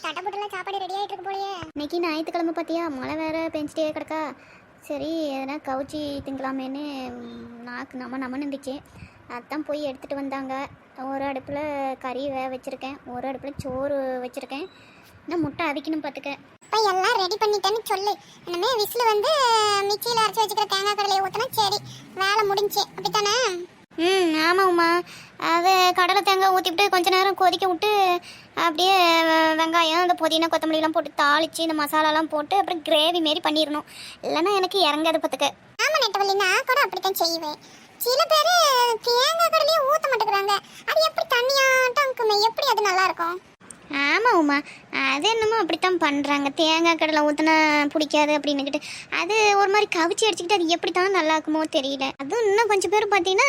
தட்டப்பட்டுலாம் சாப்பாடு ரெடி ஆகிட்டு இருக்கு போலயே. இன்னைக்கு ஞாயிற்றுக்கிழமை பார்த்தியா, மழை வேற பெஞ்சிட்டே கிடக்கா. சரி எதனா கவுச்சி திங்கலாமேன்னு நாக்கு நம்ம இருந்துச்சு. அதான் போய் எடுத்துகிட்டு வந்தாங்க. ஒரு அடுப்பில் கறி வச்சுருக்கேன், ஒரு அடுப்பில் சோறு வச்சுருக்கேன். இன்னும் முட்டை அவிக்கணும் பார்த்துக்க. இப்போ எல்லாம் ரெடி பண்ணிட்டேன்னு சொல்லு. இனிமே விசில் வந்து மிக்சியில் அரைச்சி வச்சுக்கிற தேங்காய் கடலையை ஊற்றினா சரி, வேலை முடிஞ்சு. அப்படித்தானே? ஆமாம்மா. அது கடலை தேங்காய் ஊற்றிவிட்டு கொஞ்ச நேரம் கொதிக்க விட்டு அப்படியே வெங்காயம் இந்த புதினா கொத்தமல்லிலாம் போட்டு தாளித்து இந்த மசாலாலாம் போட்டு அப்புறம் கிரேவி மாரி பண்ணிடணும். இல்லைன்னா எனக்கு இறங்காது பார்த்துக்க. ஆமாம் நெட்டவள்ளி, நான் கூட அப்படித்தான் செய்வேன். சில பேர் தேங்காய் கடலையே ஊற்ற மாட்டேங்கிறாங்க. அது எப்படி தண்ணியாட்டம் இருக்குமே, எப்படி அது நல்லா இருக்கும்? ஆமாம் உமா, அது என்னமோ அப்படித்தான் பண்ணுறாங்க. தேங்காய் கடலை ஊற்றினா பிடிக்காது அப்படின்னுக்கிட்டு அது ஒரு மாதிரி கவிச்சி அடிச்சுக்கிட்டு அது எப்படி தான் நல்லா இருக்குமோ தெரியல. அதுவும் இன்னும் கொஞ்சம் பேர் பார்த்தீங்கன்னா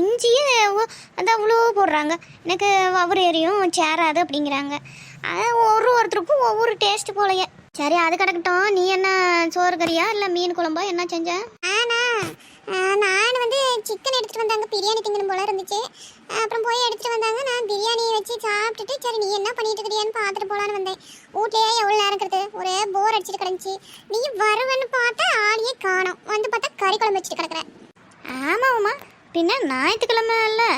இஞ்சியே அது அவ்வளோ போடுறாங்க. எனக்கு ஒவ்வொரு ஏரியும் சேராது அப்படிங்கிறாங்க. அது ஒருத்தருக்கும் ஒவ்வொரு டேஸ்ட்டு போலையே. சரி அது கிடக்கட்டும். நீ என்ன சோறு கறியா இல்லை மீன் குழம்பா என்ன செஞ்ச? நான் வந்து சிக்கன் எடுத்துகிட்டு வந்தாங்க, பிரியாணி திங்கணும் போல இருந்துச்சு. அப்புறம் போய் எடுத்துகிட்டு வந்தாங்க. நான் பிரியாணி வச்சு சாப்பிட்டுட்டு சரி நீ என்ன பண்ணிட்டு இருக்கிறியான்னு பார்த்துட்டு போகலான்னு வந்தேன். வீட்லையே எவ்வளோ நேரம் இருக்கிறது, ஒரே போர் அடிச்சுட்டு கிடந்துச்சு. நீ வருவேன்னு பார்த்தா ஆளையே காணோம். வந்து பார்த்தா கறி குழம்பு வச்சுட்டு கிடக்குறேன். ஆமாம் உமா, பின்ன ஞாயிற்றுக்கிழமை இல்லை.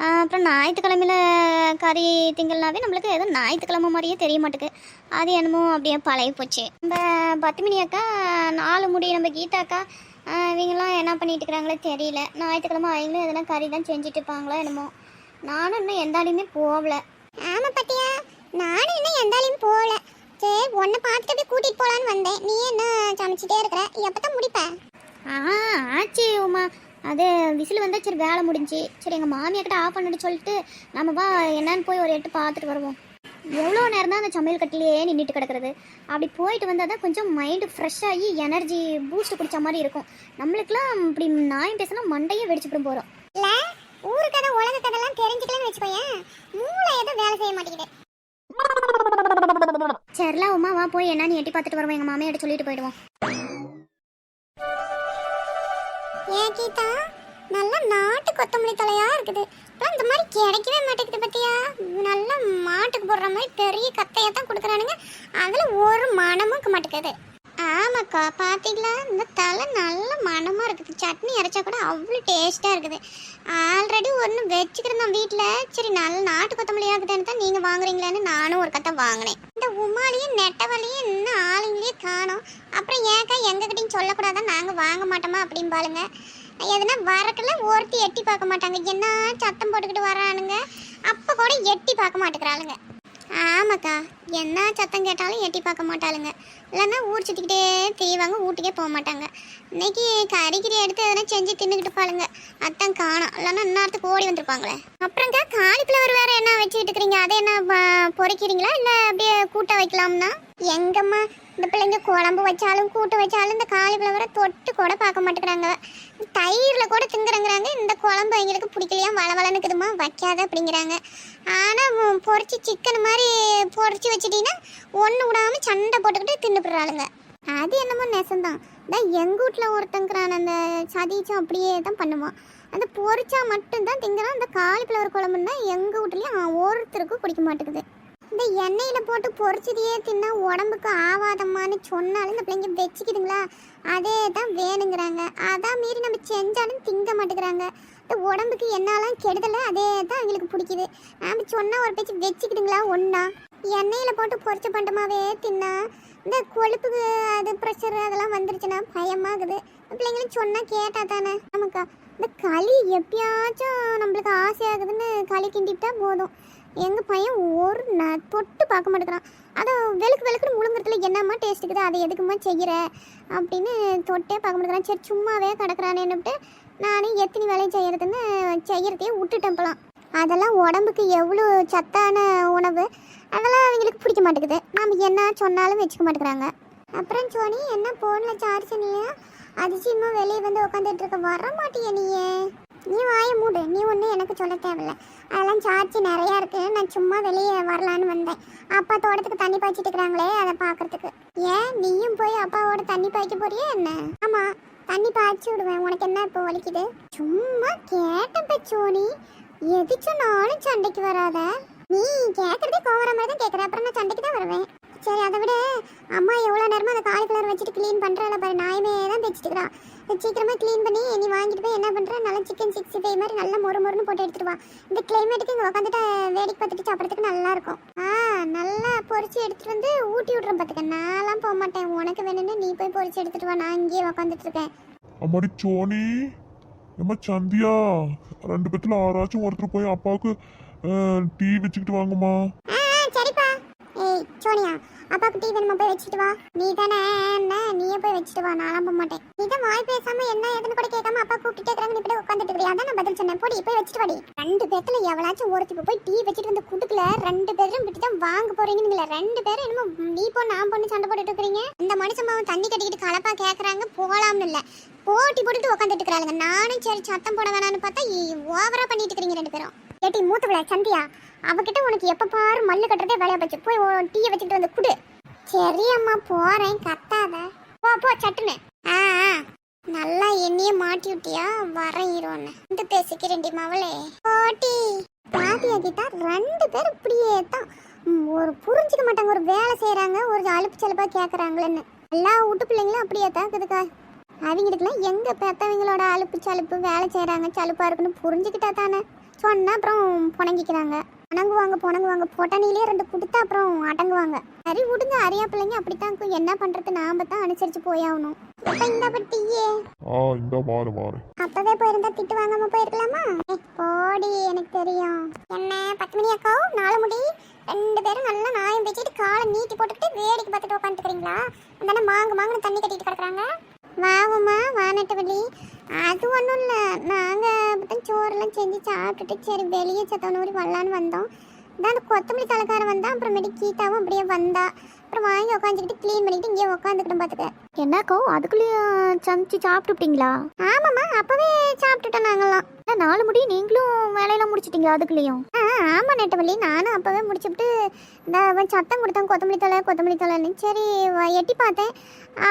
அப்புறம் ஞாயிற்றுக்கிழமையில் கறி திங்கள்னாவே நம்மளுக்கு ஏதோ ஞாயிற்றுக்கிழமை மாதிரியே தெரிய மாட்டேங்குது. அது என்னமோ அப்படியே பழகி போச்சு. நம்ம பத்துமணி அக்கா 4 முடி, நம்ம கீதா அக்கா இவங்கெல்லாம் என்ன பண்ணிட்டு இருக்கிறாங்களே தெரியல. ஞாயிற்றுக்கிழமை அவங்களும் எதனா கறி தான் செஞ்சுட்டு இருப்பாங்களோ என்னமோ. நானும் இன்னும் எந்தாலையுமே போகல. ஆமாம் பாத்தியா, நானும் இன்னும் எந்தாலையும் போகல. சரி ஒன்றை பார்த்துட்டு அப்படியே கூட்டிகிட்டு போகலான்னு வந்தேன். நீ என்ன சமைச்சிட்டே இருக்கிற, எப்போ தான் முடிப்பேன்? ஆச்சு உமா. அது விசில் வந்தால் சரி வேலை முடிஞ்சு. சரி எங்கள் மாமியாக்கிட்ட ஆஃப் பண்ணிட்டு சொல்லிட்டு நம்ம வா என்னன்னு போய் ஒரு எட்டு பார்த்துட்டு வருவோம். எவ்வளோ நேரம் தான் அந்த சமையல் கட்டிலேயே நின்றுட்டு கிடக்கிறது. அப்படி போயிட்டு வந்தால் தான் கொஞ்சம் மைண்டு ஃப்ரெஷ் ஆகி எனர்ஜி பூஸ்ட் குடித்த மாதிரி இருக்கும். நம்மளுக்குலாம் இப்படி நாயம் பேசினா மண்டையே வெடிச்சுப்பிடும் போகிறோம். இல்லை ஊரு கதை உலக கதைலாம் தெரிஞ்சுக்கலன்னு வச்சுக்கோயேன், மூளை எதுவும் வேலை செய்ய மாட்டேங்குது. சரிலாம் உமா, வா போய் என்னன்னு எட்டி பார்த்துட்டு வருவோம். எங்கள் மாமியாட்ட சொல்லிட்டு போயிடுவோம். ஏன் கீதா, நல்லா நாட்டு கொத்தமல்லி தலையா இருக்குது. அப்புறம் இந்த மாதிரி கிடைக்கவே மாட்டேங்குது பத்தியா. நல்லா மாட்டுக்கு போடுற மாதிரி பெரிய கத்தையா தான் கொடுக்குறானுங்க. அதில் ஒரு மனமும் இருக்க மாட்டேங்குது. ஆமாக்கா பார்த்தீங்களா, இந்த தலை நல்ல மனமாக இருக்குது. சட்னி அரைச்சா கூட அவ்வளோ டேஸ்ட்டாக இருக்குது. ஆல்ரெடி ஒன்று வச்சுக்கிறேன் வீட்டில். சரி நல்ல நாட்டு கொத்தமல்லி ஆகுதுன்னு தான் நீங்கள் வாங்குறீங்களான்னு நானும் ஒரு கத்தை வாங்கினேன். இந்த உமாலையும் நெட்டவலையும் இன்னும் ஆளுங்களே காணோம். அப்புறம் ஏக்கா எங்ககிட்டையும் சொல்லக்கூடாதான் நாங்கள் வாங்க மாட்டோமா அப்படின்னு பாருங்க. எதுனா வரக்குள்ள ஒருத்தி எட்டி பார்க்க மாட்டாங்க. என்ன சத்தம் போட்டுக்கிட்டு வரானுங்க, அப்போ கூட எட்டி பார்க்க மாட்டேங்கிறாளுங்க. ஆமாக்கா, என்ன சத்தம் கேட்டாலும் எட்டி பார்க்க மாட்டாளுங்க. இல்லைன்னா ஊர் சுற்றிக்கிட்டே தெய்வாங்க, வீட்டுக்கே போக மாட்டாங்க. இன்னைக்கு கறிக்கிரி எடுத்து எதனா செஞ்சு தின்னுக்கிட்டு பாருங்க. அதான் காணும், இல்லைன்னா இன்னத்துக்கு ஓடி வந்திருப்பாங்களே. அப்புறம்க்கா காலிஃப்ளவர் வேறு என்ன வச்சுக்கிட்டு இருக்கிறீங்க, அதை என்ன பொறிக்கிறீங்களா இல்லை அப்படியே கூட்ட வைக்கலாம்னா? எங்கம்மா இந்த பிள்ளைங்க குழம்பு வச்சாலும் கூட்டு வச்சாலும் இந்த காலிஃப்ளவரை தொட்டு கூட பார்க்க மாட்டேங்கிறாங்க. தயிரில் கூட திங்குறங்கிறாங்க. இந்த குழம்பு எங்களுக்கு பிடிக்கலையா, வளவளனுக்குதுமா வைக்காத அப்படிங்கிறாங்க. ஆனால் பொறிச்சு சிக்கன் மாதிரி பொறிச்சு வச்சுட்டீங்கன்னா ஒன்று விடாமல் சண்டை போட்டுக்கிட்டு தின்னுப்படுறாளுங்க. அது என்னமோ நெசந்தான். தான் எங்கள் வீட்டில் ஒருத்தங்கிறான் அந்த சதீச்சும் அப்படியே தான் பண்ணுவான். அந்த பொறிச்சா மட்டும்தான் திங்குறான். அந்த காலிஃப்ளவர் குழம்புன்னா எங்கள் வீட்லேயும் ஒருத்தருக்கும் பிடிக்க மாட்டேங்குது. இந்த எண்ணெயில் போட்டு பொறிச்சதையே தின்னா உடம்புக்கு ஆவாதம்மான்னு சொன்னாலும் இந்த பிள்ளைங்க வச்சுக்குதுங்களா, அதே தான் வேணுங்கிறாங்க. அதான் மீறி நம்ம செஞ்சாலும் திங்க மாட்டேங்கிறாங்க. இந்த உடம்புக்கு என்னெல்லாம் கெடுதலை அதே தான் எங்களுக்கு பிடிக்குது. நம்ம சொன்னால் ஒரு பேச்சு வச்சுக்கிதுங்களா ஒன்றா. எண்ணெயில் போட்டு பொறிச்ச பண்டமாவே தின்னா இந்த கொழுப்புக்கு அது ப்ரெஷர் அதெல்லாம் வந்துருச்சுன்னா பயமாகுது. பிள்ளைங்களும் சொன்னால் கேட்டால் தானே. நமக்கா இந்த களி எப்பயாச்சும் நம்மளுக்கு ஆசையாகுதுன்னு களி கிண்டிட்டா போதும். எங்கள் பையன் ஒரு தொட்டு பார்க்க மாட்டேங்கிறான். அதை வெளுக்குன்னு முழுங்குறதுல என்னம்மா டேஸ்ட் இருக்குது, அதை எதுக்குமா செய்கிற அப்படின்னு தொட்டே பார்க்க மாட்டேங்கிறான். சரி சும்மாவே கிடக்குறானேன்னுட்டு நானும் எத்தனை வேலையை செய்கிறதையே விட்டுட்டேன் போலாம். அதெல்லாம் உடம்புக்கு எவ்வளோ சத்தான உணவு, அதெல்லாம் அவங்களுக்கு பிடிக்க மாட்டேங்குது. நம்ம என்ன சொன்னாலும் வச்சுக்க மாட்டேங்கிறாங்க. அப்புறம் சோனி என்ன ஃபோனில் சார்ஜ் இல்லையா, அதிசயமாக வெளியே வந்து உட்காந்துட்டு இருக்க, வர மாட்டியா நீ வாய மூடு. நீ ஒன்றும் எனக்கு சொல்ல தேவையில்லை. அதெல்லாம் சார்ஜ் நிறையா இருக்குது. நான் சும்மா வெளியே வரலான்னு வந்தேன். அப்பா தோட்டத்துக்கு தண்ணி பாய்ச்சிட்டு இருக்கிறாங்களே அதை பார்க்குறதுக்கு. ஏன் நீயும் போய் அப்பாவோட தண்ணி பாய்க்க போறியா என்ன? ஆமாம், தண்ணி பாய்ச்சி விடுவேன். உனக்கு என்ன இப்போ வலிக்குது? சும்மா கேட்டேன் சோனி, எது சொன்னாலும் சண்டைக்கு வராத. நீ கேட்குறதே கோவர மாதிரி தான் கேட்குற, அப்புறம் நான் சண்டைக்கு தான் வருவேன். சீக்கிரமா க்ளீன் பண்ணி நீ வாங்கிட்டு போய் என்ன பண்ற, நல்லா சிக்கன் 65 மாதிரி நல்லா மொறு மொறுன்னு போட்டு எடுத்துட்டு வா. இந்த கிளைமேட்டுக்கு இங்க உட்காந்துட்டு வேடிக்கை பார்த்துட்டு சாப்பிட்றதுக்கு நல்லா இருக்கும். நல்லா பொரிச்சு எடுத்துட்டு வந்து ஊட்டி விட்றேன் பார்த்துக்க. நான்லாம் போக மாட்டேன், உனக்கு வேணும்னு நீ போய் பொரிச்சு எடுத்துட்டு வா, நான் இங்கேயே உட்காந்துட்டு இருக்கேன். அம்மாடி சோனி, ஏம்மா சந்தியா, 2 பேத்துல ஆறாச்சும் ஒருத்தர் போய் அப்பாவுக்கு டீ வச்சுக்கிட்டு வாங்கம்மா. சரிப்பா. ஏய் சோனியா, அப்பாவுக்கு டீ வேணுமா, போய் வச்சுட்டு வா. நீ தானே நீயே போய் வச்சுட்டு வா, நான்லாம் போக மாட்டேன். நீ தான் வாய் பேசாம என்ன ஏதுன்னு கூட கேட்காம அப்பா கூப்பிட்டு இருக்கிறாங்க, நீ இப்படி உட்காந்துட்டு இருக்கிறியா? அதான் நான் பதில் சொன்னேன், போடி போய் வச்சுட்டு வாடி. 2 பேத்துல எவளாச்சும் ஒருத்தி போய் டீ வச்சுட்டு வந்து குடுக்கல, 2 பேரும் விட்டு தான் வாங்க போறீங்கன்னு. 2 பேரும் என்னமோ நீ போ நான் பொண்ணு சண்டை போட்டுட்டு இருக்கிறீங்க. இந்த மனுஷன் தண்ணி கட்டிக்கிட்டு கலப்பா கேட்கறாங்க, போகலாம்னு இல்ல போட்டி போட்டுட்டு உட்காந்துட்டு இருக்கிறாங்க. நானும் சரி சத்தம் போட வேணான்னு பார்த்தா ஓவரா பண்ணிட்டு இருக்கிறீங்க 2 பேரும். ஏட்டி மூத்தவள சந்தியா, அவகிட்ட உனக்கு எப்ப பாரு மல்லு கட்டுறதே வேலையா போச்சு. போய் டீயை வச்சுக்கிட்டு வந்து குடு. சரி அம்மா போறேன், கத்தாத. போ போ சட்டுன்னு. நல்லா எண்ணெய மாட்டி விட்டியா, வரையிறோன்னு வந்து பேசிக்கிறேன்டி மவளே. போட்டி பாட்டியா கிட்ட 2 பேர் இப்படியே தான் ஒரு புரிஞ்சுக்க மாட்டாங்க. ஒரு வேலை செய்யறாங்க, ஒரு அலுப்பு செலப்பா கேட்கறாங்களேன்னு. எல்லா வீட்டு பிள்ளைங்களும் அப்படியே தான் இருக்குதுக்கா. அவங்களுக்குலாம் எங்க பெத்தவங்களோட அலுப்பு சலுப்பு வேலை செய்யறாங்க சலுப்பா இருக்குன்னு புரிஞ்சுக்கிட்டா தானே. சொன்னா அப்புறம் புணங்கிக்கிறாங்க, புணங்குவாங்க பொட்டானிலே 2 கொடுத்தா அப்புறம் அடங்குவாங்க. சரி விடுங்க, அறியா பிள்ளைங்க அப்படித்தான் இருக்கும். என்ன பண்றது, நாம தான் அனுசரிச்சு போயாகணும். அப்ப இந்த பட்டியே இந்த வாரம் அப்பவே போயிருந்தா திட்டு வாங்காம போயிருக்கலாமா? போடி, எனக்கு தெரியும். என்ன 10 மணி அக்காவும் 4 முடி 2 பேரும் நல்லா நாயம் பேசிட்டு காலை நீட்டி போட்டுக்கிட்டு வேடிக்கை பார்த்துட்டு உட்காந்துக்கிறீங்களா? அந்த மாங்குன்னு தண்ணி கட்டிட்டு கிடக்குறாங்க. வாவுமா வானட்டவள்ளி, அது ஒன்றும் இல்லை. நாங்கள் சோறெல்லாம் செஞ்சு சாப்பிட்டுட்டு சரி வெளியே சத்தவனூரி வரலான்னு வந்தோம். இதான் அந்த கொத்தமல்லி தலைக்காரன் வந்தா, அப்புறமேட்டு கீதாவும் அப்படியே வந்தா. அப்புறம் வாங்கி உட்காந்துக்கிட்டு க்ளீன் பண்ணிட்டு இங்கேயே உட்காந்துக்கிட்டோம் பார்த்துக்க. என்னக்கோ அதுக்குள்ளேயும் சமைச்சு சாப்பிட்டுட்டீங்களா? ஆமாம்மா, அப்போவே சாப்பிட்டுட்டோம் நாங்களாம். 4 முடி நீங்களும் வேலையெல்லாம் முடிச்சிட்டீங்க அதுக்குள்ளேயும்? ஆமாம் நெட்டவள்ளி, நானும் அப்போவே முடிச்சுட்டு இந்த சத்தம் கொடுத்தேன் கொத்தமல்லி தலைன்னு. சரி எட்டி பார்த்தேன்,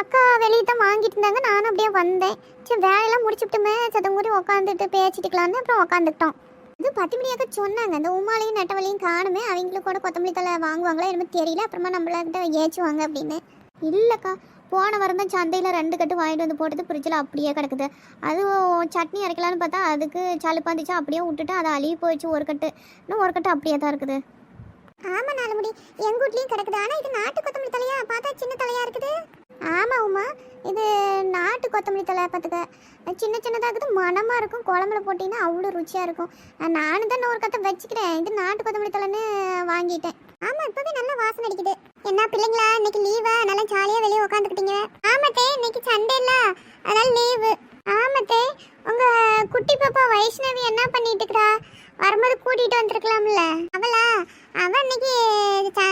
அக்கா வெளியே தான் வாங்கிட்டு இருந்தாங்க. நானும் அப்படியே வந்தேன். சரி வேலையெல்லாம் முடிச்சுட்டுமே சத்தம் கூறி உட்காந்துட்டு பேசிட்டுக்கலான்னு அப்புறம் உட்காந்துக்கிட்டோம். இது 10 மணியாக்க சொன்னாங்க. இந்த உமாலையும் நெட்டவள்ளியும் காணுமே, அவங்களுக்கு கூட கொத்தமல்லி தலை வாங்குவாங்களா என்னமோ தெரியல. அப்புறமா நம்மளகிட்ட ஏச்சுவாங்க அப்படின்னு. இல்லைக்கா, போன வாரம் தான் சந்தையில் 2 கட்டு வாங்கிட்டு வந்து போட்டது ஃப்ரிட்ஜில் அப்படியே கிடக்குது. அது சட்னி அரைக்கலான்னு பார்த்தா அதுக்கு சலுப்பா இருந்துச்சு, அப்படியே விட்டுட்டு அதை அழுகி போயிடுச்சு. ஒரு கட்டு இன்னும் ஒரு கட்டு அப்படியே தான் இருக்குது. ஆமாம் 4 முடி எங்கள் வீட்லேயும் கிடக்குது. ஆனால் இது நாட்டு கொத்தமல்லி தலையா, பார்த்தா சின்ன தலையா இருக்குது. ஆமாம் உமா, இது நாட்டு கொத்தமல்லி தலை பார்த்துக்க. சின்னதாக இருக்குது, மனமாக இருக்கும். குழம்புல போட்டிங்கன்னா அவ்வளோ ருச்சியாக இருக்கும். நானும் தான் ஒரு கத்தை வச்சுக்கிறேன். இது நாட்டு கொத்தமல்லி தலைன்னு வாங்கிட்டேன். ஆமாம், இப்போவே நல்லா வாசனை அடிக்குது. என்ன பிள்ளைங்களா, இன்னைக்கு லீவா? நல்லா ஜாலியாக வெளியே உட்காந்துக்கிட்டீங்க. ஆமாத்தே, இன்னைக்கு சண்டே இல்லை, அதனால லீவு. ஆமாத்தே, உங்கள் குட்டி பாப்பா வைஷ்ணவி என்ன பண்ணிட்டு இருக்கிறா? வரும்போது கூட்டிகிட்டு வந்துருக்கலாம்ல. அவள் இன்னைக்கு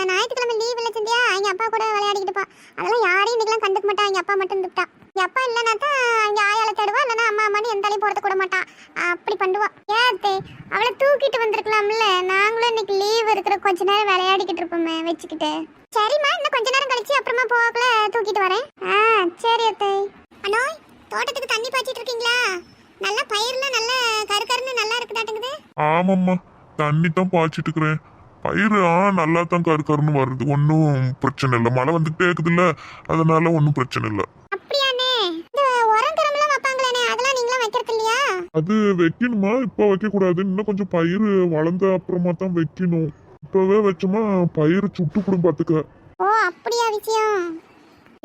ஞாயிற்றுக்கிழமை லீவ் இல்லை சந்தியா, அவங்க அப்பா கூட விளையாடிக்கிட்டுப்பா. அதெல்லாம் யாரையும் இன்னைக்கெல்லாம் கண்டுக்க மாட்டா. எங்கள் அப்பா மட்டும் இருந்துட்டா. எங்கள் அப்பா இல்லைனா தான் அங்கே ஆயால தேடுவா, இல்லைன்னா அம்மான்னு எந்தாலையும் போகிறத கூட மாட்டா. அப்படி பண்ணுவா. ஏத்தே, அவளை தூக்கிட்டு வந்திருக்கலாம்ல. நாங்களும் இன்னைக்கு லீவ் இருக்கிற கொஞ்ச நேரம் விளையாடிக்கிட்டு இருப்போமே வச்சுக்கிட்டு. சரிம்மா, இன்னும் கொஞ்ச நேரம் கழிச்சு அப்புறமா போகல தூக்கிட்டு வரேன். சரி அத்தை. அண்ணா, தோட்டத்துக்கு தண்ணி பாய்ச்சிட்டு இருக்கீங்களா? நல்லா பயிர்லாம் நல்ல கருன்னு நல்லா இருக்குதாட்டுங்குது. ஆமாம்மா, தண்ணி தான் பாய்ச்சிட்டு இருக்கிறேன். பயிர் நல்லா தான் கருன்னு வருது, ஒன்றும் பிரச்சனை இல்லை. மழை வந்துகிட்டே இருக்குதுல்ல, அதனால ஒன்றும் பிரச்சனை இல்லை. அப்படியானே? இந்த உரம் தரம்லாம் வைப்பாங்களே, அதெல்லாம் நீங்களும் வைக்கிறது இல்லையா? அது வைக்கணுமா? இப்போ வைக்கக்கூடாது, இன்னும் கொஞ்சம் பயிர் வளர்ந்த அப்புறமா தான் வைக்கணும். இப்போவே வச்சோமா பயிர் சுட்டுக்கூடும் பார்த்துக்க. ஓ அப்படியா விஷயம்?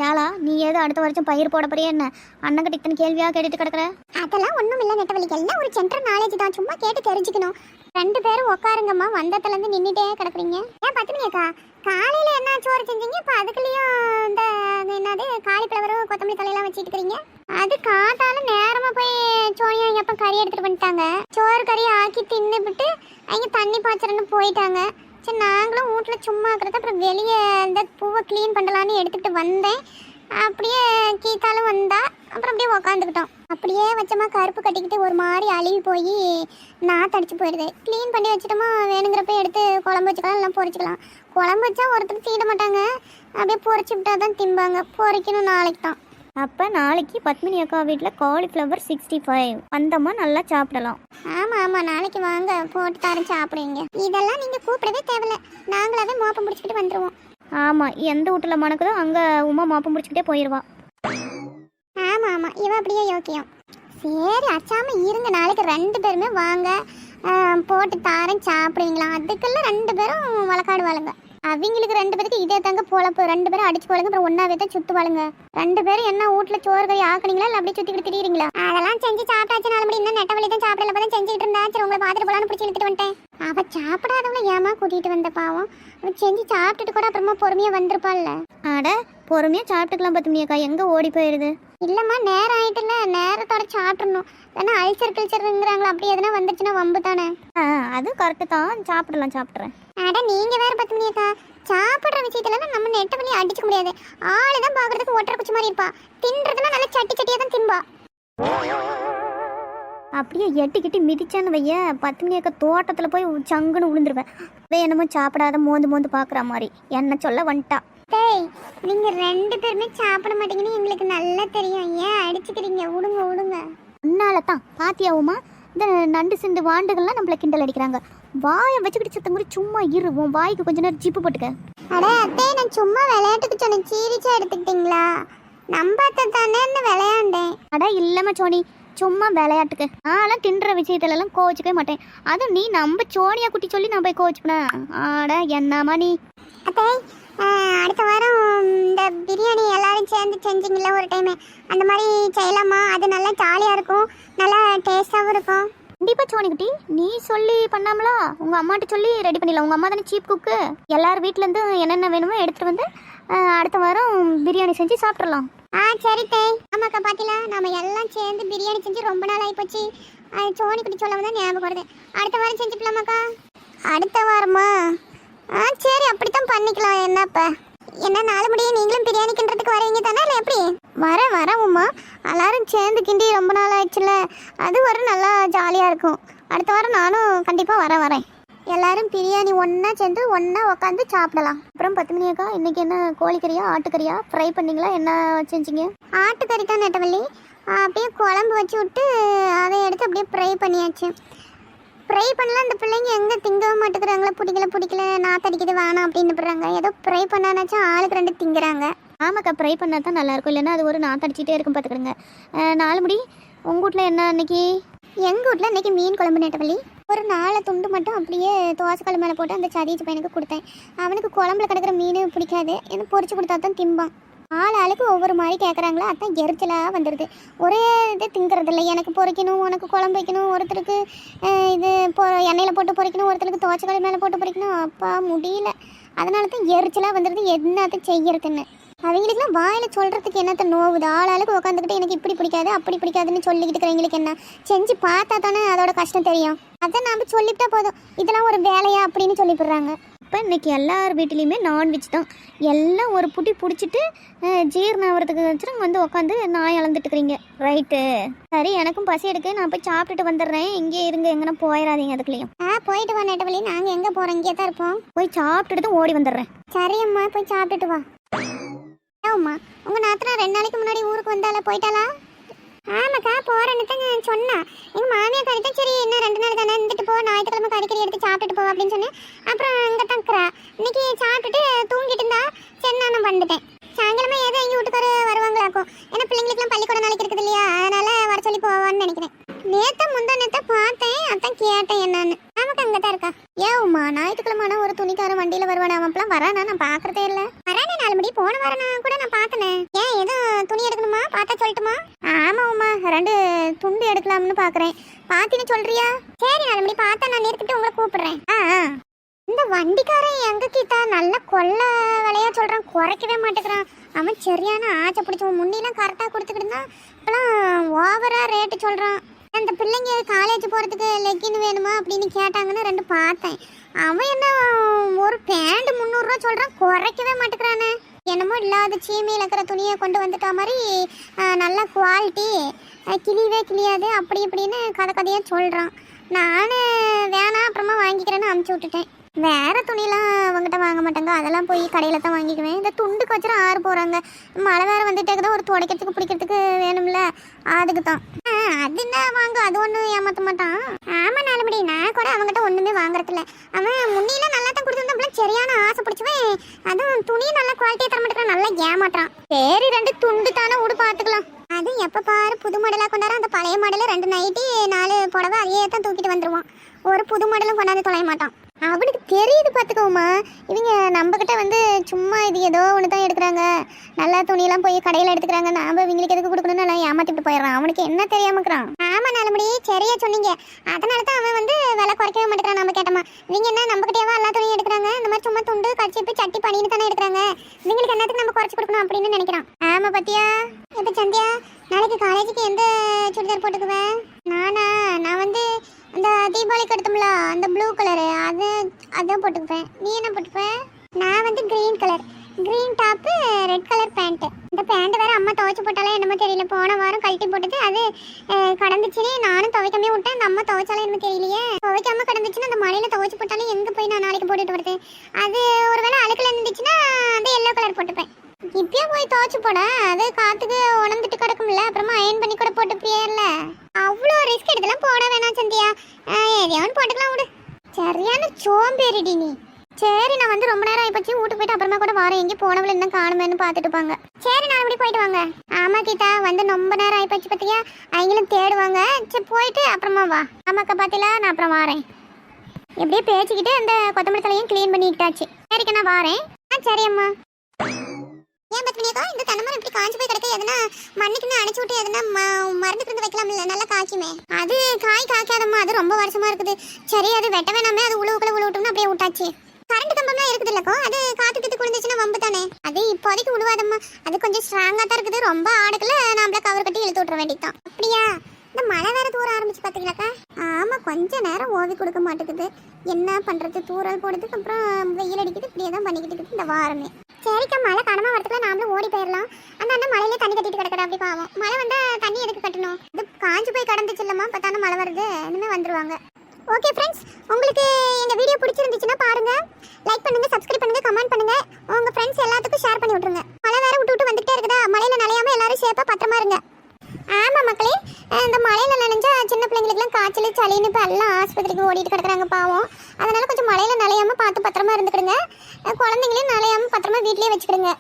ஏலா, நீ ஏதோ அடுத்த வருஷம் பயிர் போட போறியா என்ன? அண்ணன் கிட்ட இத்தனை கேள்வியாக கேட்டுட்டு கிடக்குற. அதெல்லாம் ஒன்றும் இல்லை நெட்டவழிகள், எல்லாம் ஒரு சென்ட்ரல் நாலேஜ் தான், சும்மா கேட்டு தெரிஞ்சுக்கணும். 2 பேரும் உட்காருங்கம்மா, வந்ததுலேருந்து நின்றுட்டே கிடக்குறீங்க. ஏன் 10 மணியாக்கா, காலையில் என்ன சோறு செஞ்சீங்க? இப்போ அதுக்குள்ளேயும் இந்த என்னது காலிஃப்ளவரும் கொத்தமல்லி தலையெல்லாம் வச்சுட்டு இருக்கிறீங்க. அது காத்தால நேரமாக போய் சோனியா எப்போ கறி எடுத்துகிட்டு வந்துட்டாங்க. சோறு கறி ஆக்கி தின்னுபிட்டு அவங்க தண்ணி பாய்ச்சறன்னு போயிட்டாங்க. சரி நாங்களும் வீட்டில் சும்மா இருக்கிறது, அப்புறம் வெளியே இந்த பூவை க்ளீன் பண்ணலான்னு எடுத்துகிட்டு வந்தேன். அப்படியே கீத்தாலும் வந்தா, அப்புறம் அப்படியே உக்காந்துக்கிட்டோம். அப்படியே வச்சோமா கருப்பு கட்டிக்கிட்டு ஒரு மாதிரி அழுகி போய் நாத்தடிச்சு போயிடுது. க்ளீன் பண்ணி வச்சுட்டோமா, வேணுங்கிறப்ப எடுத்து குழம்பு வச்சுக்கலாம், இல்லை பொரிச்சிக்கலாம். குழம்பு வச்சா ஒருத்தர் தீட மாட்டாங்க, அப்படியே பொரிச்சு விட்டா தான் திம்பாங்க. பொரிக்கணும் நாளைக்கு தான். அப்போ நாளைக்கு 10 மணி அக்கா வீட்டில் காலிஃப்ளவர் 65 வந்தோமா நல்லா சாப்பிடலாம். ஆமாம், நாளைக்கு வாங்க, போட்டு தரேன் சாப்பிடுவீங்க. இதெல்லாம் நீங்கள் கூப்பிடவே தேவையில்ல, நாங்களாவே மோப்பம் பிடிச்சிக்கிட்டு வந்துடுவோம். ஆமாம், எந்த வீட்டில் மணக்குதோ அங்கே உமா மாப்பம் முடிச்சுக்கிட்டே போயிடுவா. ஆமாம் ஆமா இவ அப்படியே யோக்கியம். சரி அச்சாம இருங்க, நாளைக்கு 2 பேருமே வாங்க, போட்டு தாரேன் சாப்பிடுவீங்களா? அதுக்கெல்லாம் 2 பேரும் வழக்காடுவாளுங்க. அவங்களுக்கு 2 பேருக்கு இதே தாங்க பொழப்பு. 2 பேரும் அடிச்சு போலுங்க, அப்புறம் ஒன்னாவே தான் சுத்துவாளுங்க. 2 பேரும் என்ன வீட்டுல சோறு கறி ஆக்குனீங்களா இல்ல அப்படியே சுத்திக்கிட்டு திரியுறீங்களா? அதெல்லாம் செஞ்சு சாப்பிட்டாச்சு. நாலு மணி இன்னும் நெட்டவழி தான் சாப்பிடல, தான் செஞ்சுக்கிட்டு இருந்தா. சரி உங்களை பாத்துட்டு போலான்னு பிடிச்சி இழுத்துட்டு வந்துட்டேன். அவ சாப்பிடாதவளை ஏமா கூட்டிட்டு வந்த பாவம். அவ செஞ்சு சாப்பிட்டுட்டு கூட அப்புறமா பொறுமையா வந்திருப்பாள்ல. அட பொறுமையா சாப்பிட்டுக்கலாம் பத்துமியாக்கா, எங்க ஓடி போயிடுது. இல்லம்மா நேரம் ஆயிட்டுல, நேரத்தோட சாப்பிடணும். ஏன்னா அல்சர் கில்சருங்கிறாங்களா, அப்படி எதுனா வந்துச்சுன்னா வம்பு தானே. அது கரெக்டு தான், சாப்பிடலாம் சாப்பிட்றேன். அட நீங்க வேற பத்துமியாக்கா, சாப்பிடுற விஷயத்துல நம்ம நெட்ட பண்ணி அடிச்சுக்க முடியாது. ஆளுதான் பாக்குறதுக்கு ஒட்டரை குச்சி மாதிரி இருப்பா, தின்றதுன்னா நல்லா சட்டி சட்டியா தான் திம்பா. அப்படியே எட்டிக்கிட்டி மிதிச்சான்னு வைய, பத்துமியாக்கா தோட்டத்தில் போய் சங்குன்னு விழுந்துருவேன். வேணுமோ சாப்பிடாத மோந்து மோந்து பார்க்குற மாதிரி என்ன சொல்ல வந்துட்டா. டேய் நீங்க 2 பேருமே சாப்பிட மாட்டீங்கன்னு எங்களுக்கு நல்லா தெரியும், ஏன் அடிச்சுக்கிறீங்க? விடுங்க விடுங்க. உன்னால தான் பாத்தியாவுமா, இந்த நண்டு சிண்டு வாண்டுகள்லாம் நம்மள கிண்டல் அடிக்கிறாங்க. வாயை வச்சுக்கிட்டு சத்த மாதிரி சும்மா இருவோம், வாய்க்கு கொஞ்ச நேரம் ஜிப்பு போட்டுக்க. அட அத்தே நான் சும்மா விளையாட்டுக்கு சொன்னேன், சீரியஸா எடுத்துக்கிட்டீங்களா? நம்பாத்த தானே விளையாண்டேன். அட இல்லம்மா சோனி, சும்மா விளையாட்டுக்கு. நான்லாம் தின்ற விஷயத்துலலாம் கோவிச்சுக்கவே மாட்டேன். அதுவும் நீ நம்ம சோனியா குட்டி சொல்லி நான் போய் கோவிச்சுப்பேன். ஆட என்னம்மா நீ. அத்தை அடுத்த வாரம் இந்த பிரியாணி எல்லாரும் சேர்ந்து செஞ்சீங்களா ஒரு டைம், அந்த மாதிரி செய்யலாமா? அது நல்லா ஜாலியாக இருக்கும், நல்லா டேஸ்டாகவும் இருக்கும். கண்டிப்பா சோனிக்குட்டி, நீ சொல்லி பண்ணாமலா? உங்க அம்மாட்ட சொல்லி ரெடி பண்ணிடலாம். உங்க அம்மா தானே சீப் குக்கு. எல்லார் வீட்ல இருந்து என்னென்ன வேணுமோ எடுத்துட்டு வந்து அடுத்த வாரம் பிரியாணி செஞ்சு சாப்பிட்றலாம். சரி தேய். ஆமாக்கா பாத்தீங்களா, நம்ம எல்லாம் சேர்ந்து பிரியாணி செஞ்சு ரொம்ப நாள் ஆகிப்போச்சு. சோனிக்குட்டி சொல்ல தான் ஞாபகம் வருது. அடுத்த வாரம் செஞ்சுக்கலாமாக்கா? அடுத்த வாரமா? சரி அப்படித்தான் பண்ணிக்கலாம். என்னப்ப என்ன 4 முடியும் நீங்களும் பிரியாணி கிண்டுறதுக்கு வரீங்க தானே, இல்லை எப்படி? வரேன் உமா, எல்லாரும் சேர்ந்து கிண்டி ரொம்ப நாள் ஆயிடுச்சுல, அது வர நல்லா ஜாலியாக இருக்கும். அடுத்த வாரம் நானும் கண்டிப்பாக வரேன். எல்லாரும் பிரியாணி ஒன்றா சேர்ந்து ஒன்றா உட்காந்து சாப்பிடலாம். அப்புறம் 10 மணியாக்கா, இன்னைக்கு என்ன கோழிக்கறியா ஆட்டுக்கறியா ஃப்ரை பண்ணிங்களா, என்ன செஞ்சீங்க? ஆட்டுக்கறி தான் நெட்டவள்ளி. அப்படியே குழம்பு வச்சு விட்டு அதை எடுத்து அப்படியே ஃப்ரை பண்ணியாச்சு. ஃப்ரை பண்ணலாம், அந்த பிள்ளைங்க எங்கே திங்கவும் மாட்டேங்கிறாங்களா, பிடிக்கல நாத்தடிக்குது வேணாம் அப்படின்னு போடுறாங்க. ஏதோ ஃப்ரை பண்ணானாச்சும் ஆளுக்கு 2 திங்கிறாங்க. ஆமாக்கா, ஃப்ரை பண்ணால் தான் நல்லாயிருக்கும், இல்லைன்னா அது ஒரு நாத்தடிச்சிட்டே இருக்கும் பார்த்துக்கிடுங்க. 4 முடி உங்கள் வீட்டில் என்ன அன்னைக்கு? எங்கள் வீட்டில் இன்றைக்கி மீன் குழம்பு நெட்டவள்ளி. ஒரு 4 துண்டு மட்டும் அப்படியே தோசைக்கல் மேலே போட்டு அந்த சதீஜ் பையனுக்கு கொடுத்தேன். அவனுக்கு குழம்புல கிடக்கிற மீன் பிடிக்காது, எனக்கு பொரிச்சு கொடுத்தா தான் திம்பான். ஆளுக்கு ஒவ்வொரு மாதிரி கேட்குறாங்களா, அதான் எரிச்சலாக வந்துடுது. ஒரே இது திங்கிறது இல்லை. எனக்கு பொரிக்கணும், உனக்கு குழம்பு வைக்கணும், ஒருத்தருக்கு இது எண்ணெயில் போட்டு பொரிக்கணும், ஒருத்தருக்கு தோசைக்கல் மேலே போட்டு பொரிக்கணும். அப்பா முடியல, அதனால தான் எரிச்சலாக வந்துடுது. என்னத்தை செய்யறதுன்னு அவங்களுக்குலாம் வாயில் சொல்கிறதுக்கு என்னத்த நோவுது. ஆளுக்கு உட்காந்துக்கிட்டு எனக்கு இப்படி பிடிக்காது அப்படி பிடிக்காதுன்னு சொல்லிக்கிட்டு இருக்கிறவங்களுக்கு என்ன செஞ்சு பார்த்தா தானே அதோட கஷ்டம் தெரியும். அதை நாம் சொல்லிவிட்டா போதும், இதெல்லாம் ஒரு வேலையா அப்படின்னு சொல்லிவிடுறாங்க. இப்போ இன்றைக்கி எல்லார் வீட்லேயுமே நான்வெஜ் தான். எல்லாம் ஒரு புட்டி பிடிச்சிட்டு ஜீரணம் ஆகிறதுக்கு வச்சுட்டு வந்து உட்காந்து நாய் அளந்துட்டுக்கிறீங்க. ரைட்டு, சரி எனக்கும் பசி எடுக்கு, நான் போய் சாப்பிட்டுட்டு வந்துடுறேன். இங்கே இருங்க, எங்கன்னா போயிடாதீங்க. அதுக்குள்ளேயும் போயிட்டு வா நெட்டவள்ளி, நாங்கள் எங்கே போகிறோம், இங்கே தான் இருப்போம். போய் சாப்பிட்டுட்டு தான் ஓடி வந்துடுறேன். சரி அம்மா, போய் சாப்பிட்டுட்டு வா. அம்மா உங்கள் நாத்தனா 2 நாளைக்கு முன்னாடி ஊருக்கு வந்தால, போயிட்டாளா? ஆமாக்கா போகிறேன்னு தான் நான் சொன்னேன். எங்கள் மாமியார் கறித்தான் சரி இன்னும் 2 நாள் தானே இருந்துட்டு போ, ஞாயிற்றுக்கிழமை கறிக்கறி எடுத்து சாப்பிட்டுட்டு போ அப்படின்னு சொன்னேன். அப்புறம் அங்கே தான் இருக்கிறா. இன்னைக்கு சாப்பிட்டுட்டு தூங்கிட்டு இருந்தா, சரி நான் வந்துட்டேன். சாயங்காலமே ஏதோ எங்கள் வீட்டுக்காரு வருவாங்களாக்கும். ஏன்னா பிள்ளைங்களுக்குலாம் பள்ளிக்கூடம் நாளைக்கு இருக்குது இல்லையா, அதனால வர சொல்லி போவான்னு நினைக்கிறேன். முந்தா நேத்த பார்த்தேன், அதான் கேட்டேன் என்னன்னு. நமக்கு அங்கே தான் இருக்கா. ஏவுமா ஞாயிற்றுக்கிழமை ஒரு துணிக்காரன் வண்டியில் வருவானே, அவன்லாம் வரானா? நான் பார்க்கறதே இல்லை. வரானே 4 மணி போன வரனா கூட நான் பார்த்தனே. ஏன் எதுவும் துணி எடுக்கணுமா, பார்த்தா சொல்லட்டுமா? ஆமாம்மா 2 துண்டு எடுக்கலாம்னு பார்க்குறேன். பார்த்தின்னு சொல்றியா? சரி 4 மணி பார்த்தா நான் நிறுத்திட்டு உங்களை கூப்பிடுறேன். இந்த வண்டிக்காரன் எங்க கிட்ட நல்ல கொள்ள விலையா சொல்றான், குறைக்கவே மாட்டேங்கிறான். அவன் சரியான ஆச்சை பிடிச்சவன். முன்னெல்லாம் கரெக்டாக கொடுத்துக்கிட்டு இருந்தான், இப்பெல்லாம் ஓவரா ரேட்டு சொல்றான். அந்த பிள்ளைங்க காலேஜ் போகிறதுக்கு லெக்கின் வேணுமா அப்படின்னு கேட்டாங்கன்னு 2 பார்த்தேன். அவன் என்ன ஒரு பேண்ட் 300 ரூபா சொல்கிறான், குறைக்கவே மாட்டேங்கிறானே. என்னமோ இல்லாத சீமையில் இருக்கிற துணியை கொண்டு வந்துட்டா மாதிரி நல்ல குவாலிட்டி, கிளியவே கிளியாது அப்படி இப்படின்னு கதையாக சொல்கிறான். நான் வேணாம் அப்புறமா வாங்கிக்கிறேன்னு அமுச்சு விட்டுட்டேன். வேறு துணிலாம் அவங்ககிட்ட வாங்க மாட்டாங்க, அதெல்லாம் போய் கடையில் தான் வாங்கிக்குவேன். இந்த துண்டுக்கு வச்சுரும் 6 போகிறாங்க. மழை வேறு வந்துட்டே தான், ஒரு துடைக்கிறதுக்கு பிடிக்கிறதுக்கு வேணும்ல, அதுக்கு தான். அதுன்னா வாங்க, அது ஒன்றும் ஏமாத்த மாட்டான். ஆமா நாலுமடி, நான் கூட அவங்ககிட்ட ஒண்ணுமே வாங்குறதில்ல. அவன் முன்னில நல்லா தான் கொடுத்துருந்தான், சரியான ஆசை பிடிச்சவன். அதுவும் துணியும் நல்லா குவாலிட்டியா தர மாட்டேங்கிறான், நல்லா ஏமாத்துறான். சரி 2 துண்டு தானே விடு பாத்துக்கலாம். அது எப்ப பாரு புது மாடலா கொண்டாரு. அந்த பழைய மாடல 2 நைட்டி 4 புடவை அதையே தான் தூக்கிட்டு வந்துருவான். ஒரு புது மாடலும் கொண்டாந்து தொலைய மாட்டான். அவனுக்கு தெரியுது பார்த்துக்கோமா, இவங்க நம்மக்கிட்ட வந்து சும்மா இது ஏதோ ஒன்று தான் எடுக்கிறாங்க, நல்லா துணியெல்லாம் போய் கடையில் எடுத்துக்கிறாங்க, நாம் இவங்களுக்கு எதுக்கு கொடுக்கணும்னு எல்லாம் ஏமாத்திட்டு போயிடுறான். அவனுக்கு என்ன தெரியாமக்கிறான். ஆமாம் நல்லபடி சரியா சொன்னீங்க. அதனால தான் அவன் வந்து விலை குறைக்கவே மாட்டேங்கிறான். நம்ம கேட்டோமா, இவங்க என்ன நம்மக்கிட்டேவா எல்லா துணியும் எடுக்கிறாங்க, இந்த மாதிரி சும்மா துண்டு கச்சிப்பு சட்டி பண்ணின்னு தானே எடுக்கிறாங்க, இவங்களுக்கு என்னத்துக்கு நம்ம குறைச்சி கொடுக்கணும் அப்படின்னு நினைக்கிறான். ஆமாம் பத்தியா. இப்போ சந்தியா, நாளைக்கு காலேஜுக்கு எந்த சுடிதார் போட்டுக்குவேன்? நான் வந்து அந்த தீபாவளிக்கு எடுத்தோம்ல அந்த ப்ளூ கலரு, அதான் போட்டுக்குவேன். நீ என்ன போட்டுப்பேன்? நான் வந்து green colour, green top, red colour pant. இந்த பேண்ட் வேற அம்மா துவைச்சு போட்டாலே என்னமோ தெரியல, போன வாரம் கழட்டி போட்டது அது கடந்துச்சுன்னு நானும் துவைக்காமே விட்டேன். அந்த அம்மா துவைச்சாலும் என்னமோ தெரியலையே, துவைக்காம கடந்துச்சுன்னா அந்த மழையில துவைச்சு போட்டாலும் எங்கே போய் நான் நாளைக்கு போட்டுட்டு வருது. அது ஒருவேளை அழுக்கில் இருந்துச்சுன்னா அந்த எல்லோ கலர் போட்டுப்பேன். இப்பயே போய் துவைச்சு போட, அது காத்துக்கு உணர்ந்துட்டு கிடக்கும்ல, அப்புறமா அயன் பண்ணி கூட போட்டுப்பியல்ல. அவ்வளோ ரிஸ்க் எடுத்துலாம் போட வேணாம் சந்தியா, எதையாவது போட்டுக்கலாம் விடு. சரியான சோம்பேறிடி நீ. சரி நான் வந்து ரொம்ப நேரம் ஆயிப்போச்சு, வீட்டுக்கு போயிட்டு அப்புறமா கூட வரேன். எங்கேயும் போனவள என்ன காணுமேன்னு பார்த்துட்டு இருப்பாங்க. சரி நான் இப்படி போயிட்டு வாங்க. ஆமா கீதா, வந்து ரொம்ப நேரம் ஆயிப்போச்சு பார்த்தியா, அவங்களும் தேடுவாங்க. சரி போயிட்டு அப்புறமா வா. ஆமாக்கா பார்த்தீங்களா, நான் அப்புறம் வரேன். எப்படியே பேச்சுக்கிட்டு அந்த கொத்தமல்லி தலையும் க்ளீன் பண்ணிக்கிட்டாச்சு. சரிக்கா நான் வரேன். சரி அம்மா. ஏன் பத்மினியக்கா இந்த தென்னை இப்படி காஞ்சி போய் கிடக்கு, எதுனா மண்ணுக்குன்னு அடைச்சு விட்டு எதுனா மருந்து கிருந்து வைக்கலாம்ல, நல்லா காய்க்குமே. அது காய் காய்க்காதம்மா, அது ரொம்ப வருஷமா இருக்குது. சரி அது வெட்ட வேணாமே, அது உழுவுக்குள்ள விட்டோம்னு அப்படியே விட்டாச்சு. கரண்ட் கம்பம்லாம் இருக்குது இல்லக்கோ, அது காத்துக்கிட்டு குளிந்துச்சுன்னா வம்பு தானே. அது இப்போதைக்கு விழுவாதம்மா, அது கொஞ்சம் ஸ்ட்ராங்கா தான் இருக்குது. ரொம்ப ஆடுக்குள்ள நம்மள கவர் கட்டி இழுத்து விட்டுற வேண்டியதான். அப்படியா? இந்த மழை வேற தூர ஆரம்பிச்சு பாத்தீங்களாக்கா? ஆமா, கொஞ்ச நேரம் ஓவி கொடுக்க மாட்டேங்குது. என்ன பண்றது, தூரல் போடுறதுக்கு அப்புறம் வெயில் அடிக்குது, இப்படியே தான் பண்ணிக்கிட்டு இருக்குது இந்த வாரமே. சரிக்கா, மழை கனமா வரதுக்குள்ள நாமளும் ஓடி போயிடலாம். அந்த அண்ணன் மழையில தண்ணி கட்டிட்டு கிடக்குற, அப்படி பாவம். மழை வந்தா தண்ணி எதுக்கு கட்டணும், இது காஞ்சு போய் கடந்துச்சு இல்லம்மா, இப்பதானே மழை வருது, இனிமே வந்துருவாங்க. ஓகே ஃப்ரெண்ட்ஸ், உங்களுக்கு எங்க வீடியோ பிடிச்சிருந்துச்சுன்னா பாருங்க, லைக் பண்ணுங்க, சப்ஸ்கிரைப் பண்ணுங்க, கமெண்ட் பண்ணுங்க, உங்க ஃப்ரெண்ட்ஸ் எல்லாத்துக்கும் ஷேர் பண்ணி விட்டுருங்க. மழை வேற விட்டு வந்துட்டே இருக்குதா, மழையில நனையாம எல்லாரும் சேஃபா பத்திரமா இருங்க. ஆமா மக்களே, இந்த மழையில நனைஞ்சா சின்ன பிள்ளைங்களுக்குலாம் காய்ச்சல் சளின்னு இப்போ எல்லாம் ஆஸ்பத்திரிக்கு ஓடிட்டு கிடக்குறாங்க பாவம். அதனால கொஞ்சம் மழையில நனையாம பார்த்து பத்திரமா இருந்துக்கிடுங்க. குழந்தைங்களையும் நனையாம பத்திரமா வீட்லயே வச்சுக்கிடுங்க.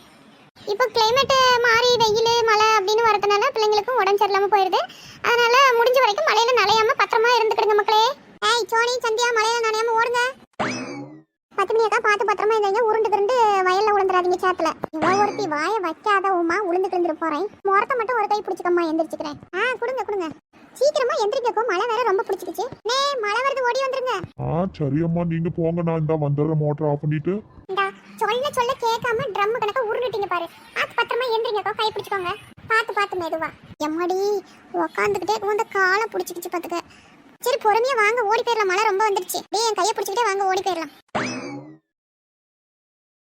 இப்போ கிளைமேட் மாறி வெயில் மழை அப்படின்னு வரதுனால பிள்ளைங்களுக்கும் உடம்பு சரியில்லாம போயிடுது. அதனால முடிஞ்ச வரைக்கும் மழையில நனையாம பத்திரமா இருந்துக்கிடுங்க மக்களே. ஏய் சோனி சந்தியா, மழையில நனையாம ஓடுங்க. 10 மணிக்கா பார்த்து பத்திரமா இருந்தீங்க, உருண்டு கிருந்து வயல்ல உளுந்துடாதீங்க சேத்துல. இவ்வளோ ஒருத்தி வாய வைக்காத உமா, உளுந்து கிருந்து போறேன். முறத்தை மட்டும் ஒரு கை பிடிச்சிக்கம்மா, எந்திரிச்சுக்கிறேன். கொடுங்க சீக்கிரமா எந்திரிக்கோ, மழை வேற ரொம்ப பிடிச்சிக்கிச்சு. மழை வருது, ஓடி வந்துருங்க. சரியம்மா, நீங்க போங்க, நான் இந்த வந்துடுறேன், மோட்டர் ஆஃப் பண்ணிட்டு. சொல்ல கேட்காம ட்ரம் கணக்க உருண்டுட்டீங்க பாரு. பத்திரமா எந்திரிங்கக்கோ, கை பிடிச்சிக்கோங்க. பார்த்து மெதுவா. எம்மாடி உக்காந்துக்கிட்டே இந்த காலை பிடிச்சிக்கிச்சு பாத்துக்க. சரி பொறுமையா வாங்க, ஓடி போயிடலாம். மழை ரொம்ப வந்துருச்சு. என் கையை பிடிச்சிக்கிட்டே வாங்க, ஓடி போயிடலாம்.